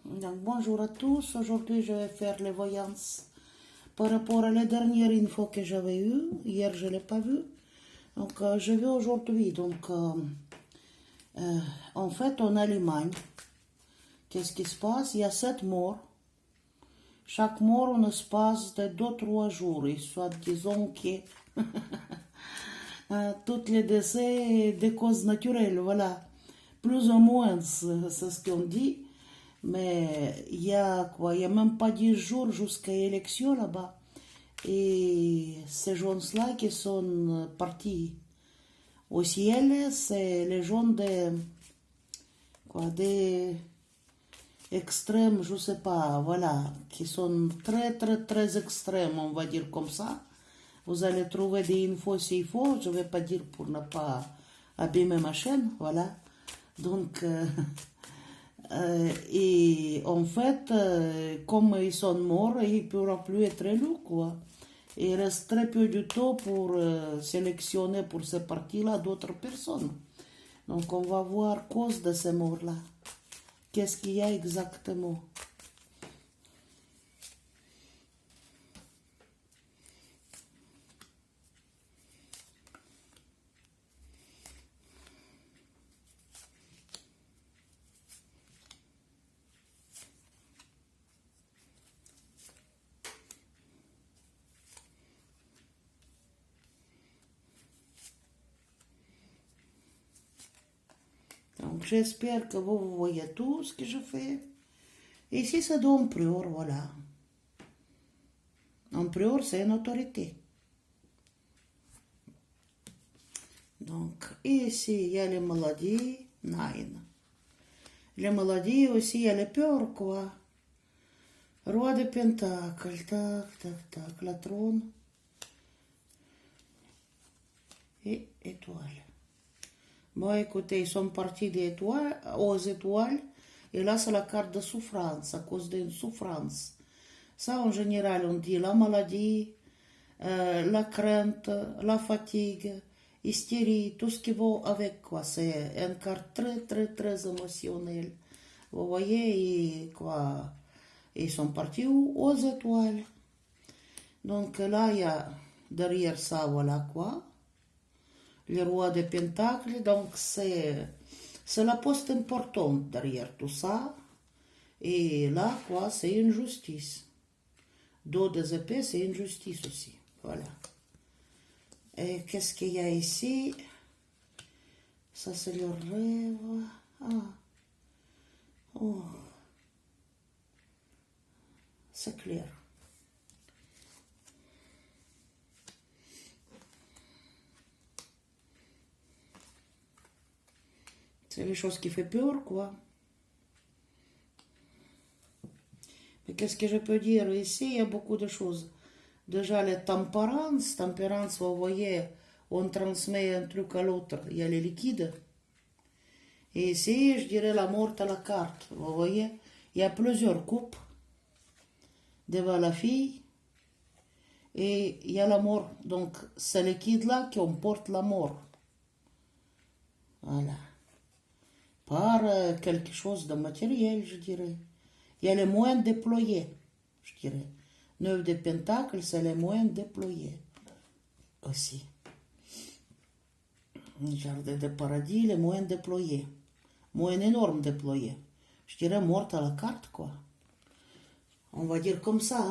Donc, bonjour à tous. Aujourd'hui, je vais faire les voyances par rapport à la dernière info que j'avais eue. Hier, je ne l'ai pas vue. Donc, je vais aujourd'hui. En fait, en Allemagne, qu'est-ce qui se passe? Il y a 7 morts. Chaque mort en espace de 2-3 jours. Et soit disons que toutes les décès des causes naturelles, voilà. Plus ou moins, c'est ce qu'on dit. Mais il y a quoi? Il n'y a même pas 10 jours jusqu'à l'élection là-bas. Et ces gens-là qui sont partis au ciel, c'est les gens des extrêmes, je sais pas, voilà, qui sont très, très, très extrêmes, on va dire comme ça. Vous allez trouver des infos s'il faut, je vais pas dire pour ne pas abîmer ma chaîne, voilà. Donc, et en fait, comme ils sont morts, il ne pourra plus être élu, quoi. Il reste très peu de temps pour sélectionner pour ces partis-là d'autres personnes. Donc on va voir cause de ces morts-là. Qu'est-ce qu'il y a exactement? Donc j'espère que vous voyez tout ce que je fais. Ici c'est d'un prior, voilà. Un prior, c'est une autorité. Donc ici il y a les maladies, nine. Les maladies aussi, il y a les peurs, quoi. Roi de Pentacle, tac, tac, tac, la trône et étoile. Bon, écoutez, ils sont partis aux étoiles, et là, c'est la carte de souffrance, à cause d'une souffrance. Ça, en général, on dit la maladie, la crainte, la fatigue, hystérie, tout ce qui va avec, quoi. C'est une carte très, très, très émotionnelle. Vous voyez, ils sont partis aux étoiles. Donc là, il y a derrière ça, voilà quoi. Le roi des pentacles, donc c'est la poste importante derrière tout ça. Et là, quoi, c'est une justice. Dos des épées, c'est une justice aussi. Voilà. Et qu'est-ce qu'il y a ici? Ça, c'est le rêve. Ah. Oh. C'est clair. C'est les choses qui font peur, quoi. Mais qu'est-ce que je peux dire? Ici, il y a beaucoup de choses. Déjà, la tempérance. Tempérance, vous voyez, on transmet un truc à l'autre. Il y a les liquides. Et ici, je dirais la mort à la carte. Vous voyez, il y a plusieurs coupes devant la fille. Et il y a la mort. Donc, c'est le liquide-là qui emporte la mort. Voilà. Par quelque chose de matériel, je dirais. Il y a les moyens déployés, je dirais. 9 de pentacles, c'est les moyens déployés aussi. Jardin de paradis, les moyens déployés. Moyens énormes déployés. Je dirais morte à la carte, quoi. On va dire comme ça.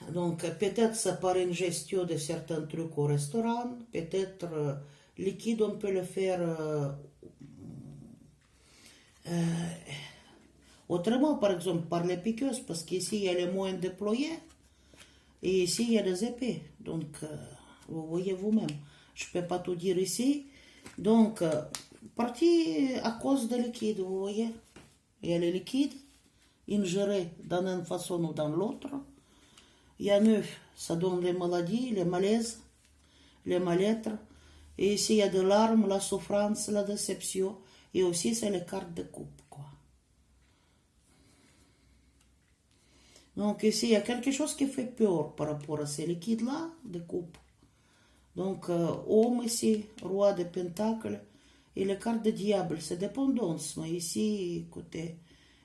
Hein. Donc, peut-être c'est par une gestion de certains trucs au restaurant. Peut-être liquide, on peut le faire autrement, par exemple, par les piqueuses, parce qu'ici, il y a les moyens déployés, et ici, il y a des épées. Donc, vous voyez vous-même. Je ne peux pas tout dire ici. Donc, partie à cause de liquide, vous voyez. Il y a les liquides, ingérés dans une façon ou dans l'autre. Il y a 9, ça donne les maladies, les malaises, les mal-être. Et ici, il y a de larmes, la souffrance, la déception. Et aussi, c'est les cartes de coupe, quoi. Donc ici, il y a quelque chose qui fait peur par rapport à ces liquides-là de coupe. Donc, homme ici, roi de pentacles, et les cartes de diable, c'est dépendance. Mais ici, écoutez,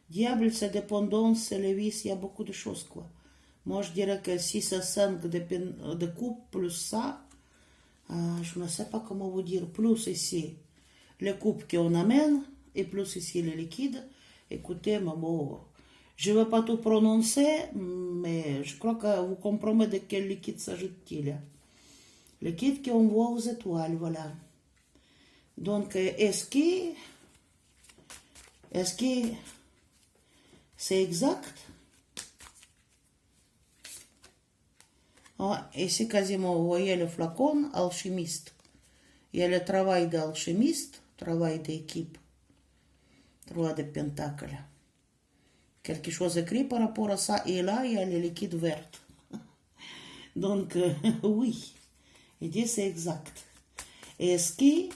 Diable, c'est dépendance, c'est le vice, il y a beaucoup de choses, quoi. Moi, je dirais que si c'est 5 de coupe plus ça, je ne sais pas comment vous dire, plus ici les coupes qu'on amène et plus ici les liquides. Écoutez, mais bon, je ne vais pas tout prononcer, mais je crois que vous comprenez de quel liquide s'agit-il. Liquide qu'on voit aux étoiles, voilà. Donc, est-ce que c'est exact? Ici, quasiment, vous voyez le flacon, alchimiste. Il y a le travail d'alchimiste, travail d'équipe, 3 de pentacle. Quelque chose écrit par rapport à ça, et là, il y a le liquide vert. Donc, oui, il dit c'est exact. Est-ce que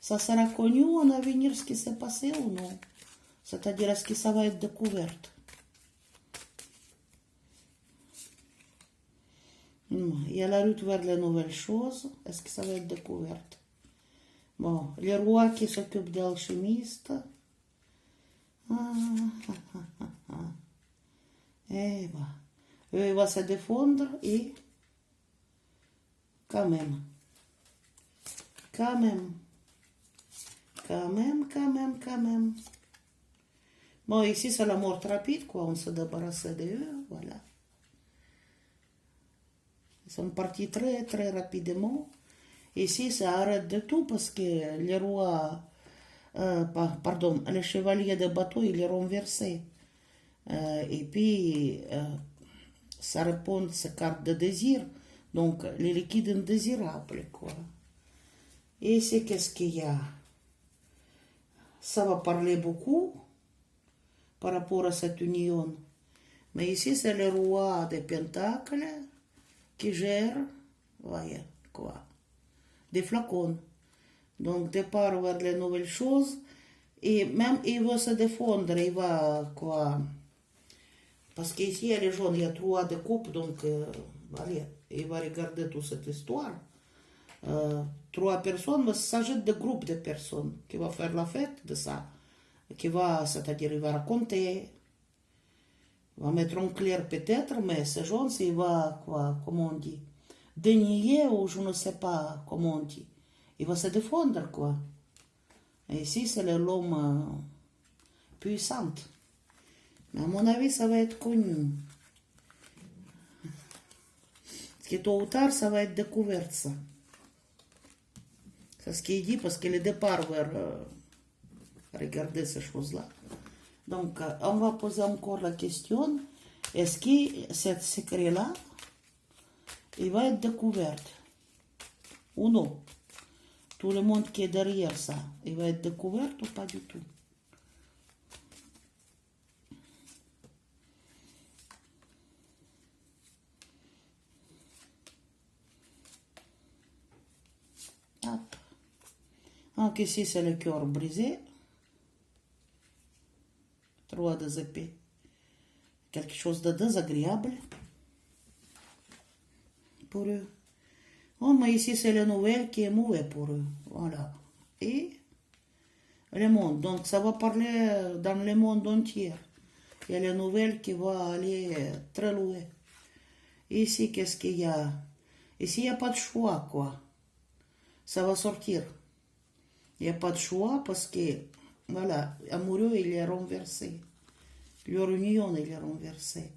ça sera connu en avenir ce qui s'est passé ou non? C'est-à-dire, est-ce que ça va être découvert? Il y a la route vers les nouvelles choses. Est-ce que ça va être découvert? Bon, le roi qui s'occupe d'alchimiste. Eh ben, il va se défendre et quand même. Bon, ici c'est la mort rapide, quoi. On se débarrasse d'eux, voilà. Ils sont partis très, très rapidement. Ici, ça arrête de tout parce que le roi, le chevalier de bateau, il est renversé. Et puis, ça répond à ces cartes de désir. Donc, les liquides indésirables, quoi. Et ici, qu'est-ce qu'il y a? Ça va parler beaucoup par rapport à cette union. Mais ici, c'est le roi des pentacles qui gère, voyez, quoi, des flacons. Donc, départ vers les nouvelles choses. Et même, il va se défendre, il va, quoi, parce qu'ici, il y a les jaunes, il y a 3 de coupe, donc, allez, il va regarder toute cette histoire. 3 personnes, mais il s'agit de groupes de personnes qui vont faire la fête de ça. Qui va, c'est-à-dire, il va raconter, il va mettre en clair peut-être, mais ce jaune, il va, quoi, comment on dit, dénier ou je ne sais pas comment on dit. Il va se défendre, quoi. Et ici, c'est l'homme puissant. Mais à mon avis, ça va être connu. Parce que tôt ou tard, ça va être découvert, ça. C'est ce qu'il dit, parce que le départ vers regarder ces choses-là. Donc, on va poser encore la question, est-ce que ce secret-là, il va être découvert ou non? Tout le monde qui est derrière ça, il va être découvert ou pas du tout? Hop. Donc ici, c'est le cœur brisé. 3 de épées. Quelque chose de désagréable pour eux. Oh, mais ici, c'est la nouvelle qui est mauvais pour eux. Voilà. Et le monde. Donc, ça va parler dans le monde entier. Il y a la nouvelle qui va aller très loin. Ici, qu'est-ce qu'il y a? Ici, il n'y a pas de choix, quoi. Ça va sortir. Il n'y a pas de choix parce que, voilà, amoureux, il est renversé. Leur union, il est renversé.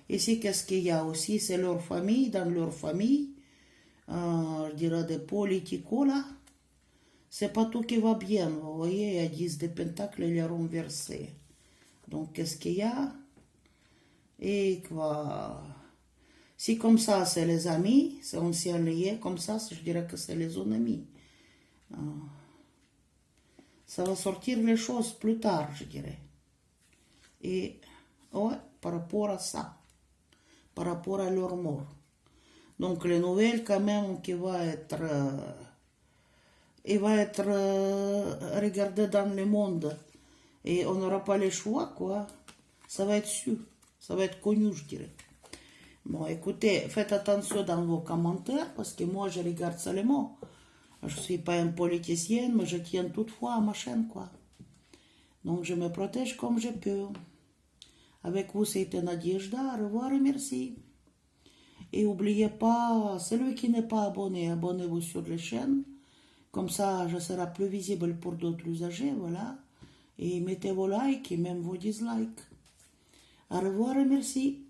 Ici, qu'est-ce qu'il y a aussi? C'est leur famille, dans leur famille, je dirais des politicos, là. C'est pas tout qui va bien, vous voyez, il y a 10 de pentacles, il est renversé. Donc, qu'est-ce qu'il y a? Et quoi? Si comme ça, c'est les amis, c'est anciens liés, comme ça, je dirais que c'est les ennemis. Ça va sortir les choses plus tard, je dirais. Et, ouais, par rapport à ça, par rapport à leur mort. Donc, les nouvelles, quand même, qui va être, regardées dans le monde. Et on n'aura pas le choix, quoi. Ça va être sûr, ça va être connu, je dirais. Bon, écoutez, faites attention dans vos commentaires, parce que moi, je regarde seulement. Je ne suis pas une politicienne, mais je tiens toutefois à ma chaîne, quoi. Donc, je me protège comme je peux. Avec vous, c'était Nadejda. Au revoir et merci. Et n'oubliez pas, celui qui n'est pas abonné, abonnez-vous sur les chaînes. Comme ça, je serai plus visible pour d'autres usagers, voilà. Et mettez vos likes et même vos dislikes. Au revoir et merci.